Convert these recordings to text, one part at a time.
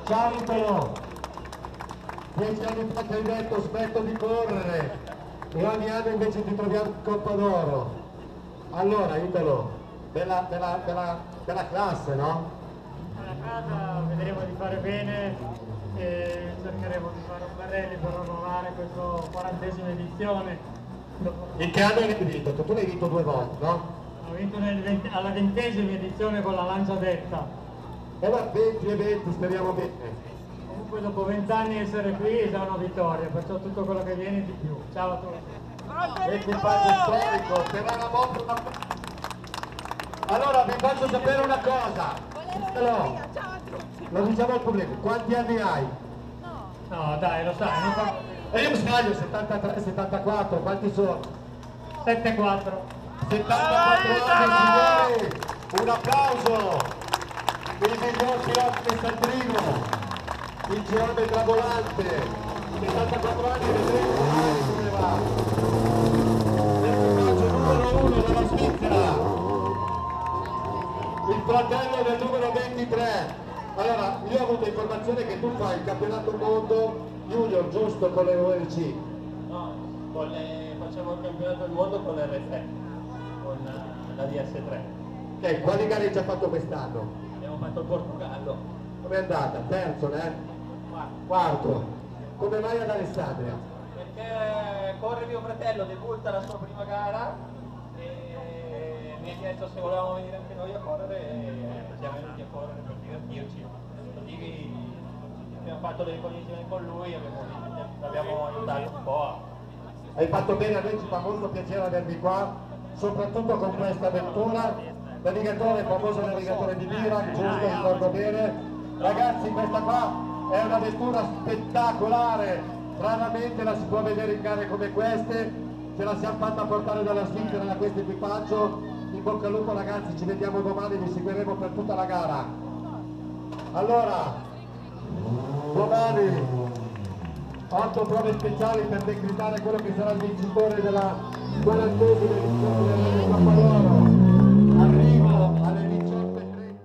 Ciao Italo, 10 anni fa ti hai detto smetto di correre e ogni anno invece ti troviamo in Coppa d'Oro. Allora Italo, bella classe, no? Alla casa vedremo di fare bene e cercheremo di fare un Barelli per onorare questa 40esima edizione. In che anno hai vinto? Tu l'hai vinto 2 volte, no? Ho vinto alla 20esima edizione con la Lancia Detta. E va 20 e 20, speriamo bene. Comunque dopo 20 anni essere qui è già una vittoria, perciò tutto quello che viene di più. Ciao a tutti. Equipaggio storico, per la moto una... Allora vi faccio sapere una cosa. Allora, lo diciamo al pubblico, quanti anni hai? No dai, lo sai, non fa... E io mi sbaglio, 73, 74, quanti sono? 7-4. 74 anni, signori! Un applauso! Il miglior pilota di Sandrino, il geometra volante, 74 anni, vedremo come va. L'equipaggio numero 1 della Svizzera, il fratello del numero 23. Allora, io ho avuto informazione che tu fai il campionato mondo junior, giusto, con le OLC? No, facciamo il campionato del mondo con l'R3, con la DS3. Quali gare hai già fatto quest'anno? Abbiamo fatto il Portogallo. Come è andata? Terzo, né? Quarto. Come mai ad Alessandria? Perché corre mio fratello, debutta la sua prima gara e mi ha chiesto se volevamo venire anche noi a correre e siamo venuti a correre per divertirci. Così abbiamo fatto delle cognizioni con lui, l'abbiamo aiutato un po'. Hai fatto bene, a noi ci fa molto piacere avervi qua, soprattutto con questa avventura. Navigatore, famoso navigatore di Mira, giusto, ricordo bene. Ragazzi, questa qua è una vettura spettacolare, raramente la si può vedere in gare come queste, ce la siamo fatta portare dalla Svizzera da questo equipaggio. In bocca al lupo ragazzi, ci vediamo domani, vi seguiremo per tutta la gara. Allora, domani 8 prove speciali per decretare quello che sarà il vincitore della 40esima edizione del Coppa d'Oro. Arrivo alle 18:30.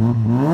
Mm-hmm.